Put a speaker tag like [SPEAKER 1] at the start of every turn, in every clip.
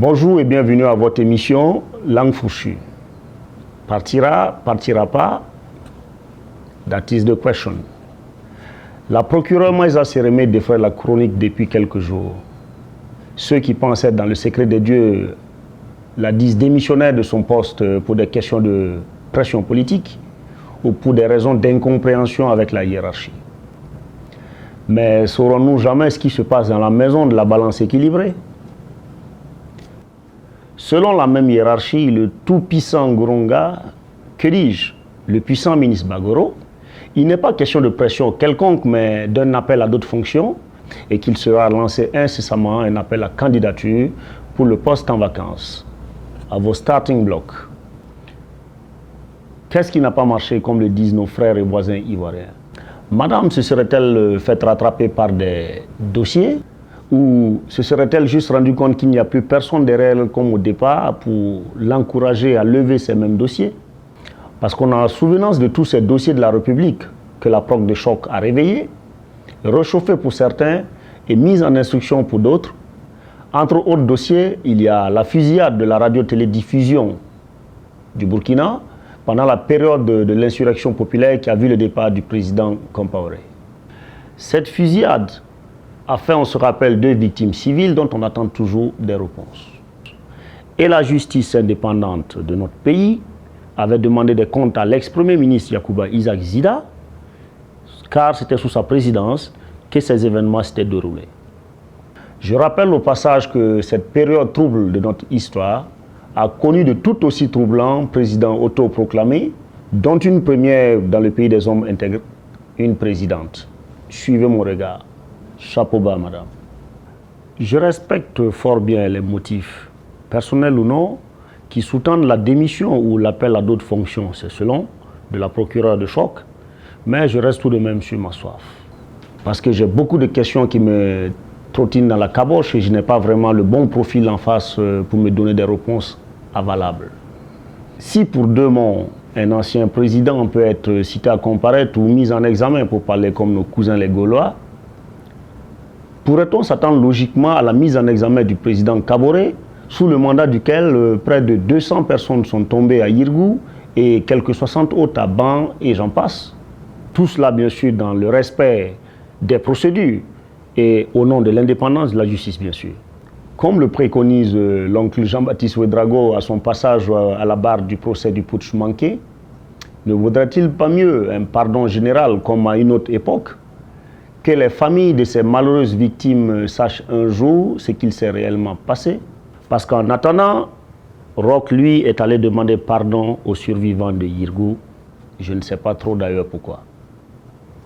[SPEAKER 1] Bonjour et bienvenue à votre émission Langue fourchue. Partira, partira pas, that is the question. La procureure Maïza Sérémé défraie la chronique depuis quelques jours. Ceux qui pensent être dans le secret des dieux la disent démissionnaire de son poste pour des questions de pression politique ou pour des raisons d'incompréhension avec la hiérarchie. Mais saurons-nous jamais ce qui se passe dans la maison de la balance équilibrée? Selon la même hiérarchie, le tout-puissant Ngoronga, que dis-je, le puissant ministre Bagoro, il n'est pas question de pression quelconque, mais d'un appel à d'autres fonctions et qu'il sera lancé incessamment un appel à candidature pour le poste en vacances, à vos starting blocks. Qu'est-ce qui n'a pas marché, comme le disent nos frères et voisins ivoiriens? Madame se serait-elle fait rattraper par des dossiers? Ou se serait-elle juste rendu compte qu'il n'y a plus personne derrière elle comme au départ pour l'encourager à lever ces mêmes dossiers? Parce qu'on a souvenance de tous ces dossiers de la République que la proc de choc a réveillés, réchauffés pour certains et mis en instruction pour d'autres. Entre autres dossiers, il y a la fusillade de la radio-télédiffusion du Burkina pendant la période de l'insurrection populaire qui a vu le départ du président Compaoré. Cette fusillade a fait, on se rappelle, 2 victimes civiles dont on attend toujours des réponses. Et la justice indépendante de notre pays avait demandé des comptes à l'ex-premier ministre Yacouba Isaac Zida, car c'était sous sa présidence que ces événements s'étaient déroulés. Je rappelle au passage que cette période trouble de notre histoire a connu de tout aussi troublants présidents autoproclamés, dont une première dans le pays des hommes intègres, une présidente. Suivez mon regard. Chapeau bas, madame. Je respecte fort bien les motifs, personnels ou non, qui sous-tendent la démission ou l'appel à d'autres fonctions, c'est selon, de la procureure de choc, mais je reste tout de même sur ma soif. Parce que j'ai beaucoup de questions qui me trottinent dans la caboche et je n'ai pas vraiment le bon profil en face pour me donner des réponses avalables. Si pour deux mots, un ancien président peut être cité à comparaître ou mis en examen pour parler comme nos cousins les Gaulois, pourrait-on s'attendre logiquement à la mise en examen du président Kaboré, sous le mandat duquel près de 200 personnes sont tombées à Yirgou et quelques 60 autres à Ban et j'en passe? Tout cela bien sûr dans le respect des procédures et au nom de l'indépendance de la justice bien sûr. Comme le préconise l'oncle Jean-Baptiste Ouédraogo à son passage à la barre du procès du putsch manqué, ne vaudrait-il pas mieux un pardon général comme à une autre époque, que les familles de ces malheureuses victimes sachent un jour ce qu'il s'est réellement passé? Parce qu'en attendant, Roch, lui, est allé demander pardon aux survivants de Yirgou. Je ne sais pas trop d'ailleurs pourquoi.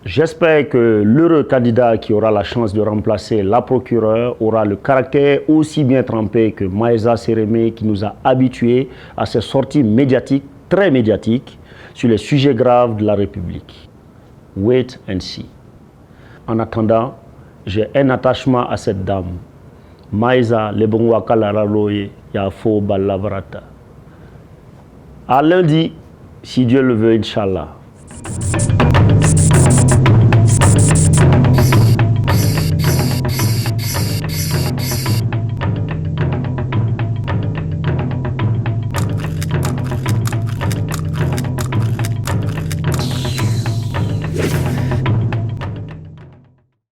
[SPEAKER 1] J'espère que l'heureux candidat qui aura la chance de remplacer la procureure aura le caractère aussi bien trempé que Maïza Sérémé qui nous a habitués à ces sorties médiatiques, très médiatiques, sur les sujets graves de la République. Wait and see. En attendant, j'ai un attachement à cette dame. Maïza Lebongwakalaraloye Yafo Balavrata. À lundi, si Dieu le veut, Inch'Allah.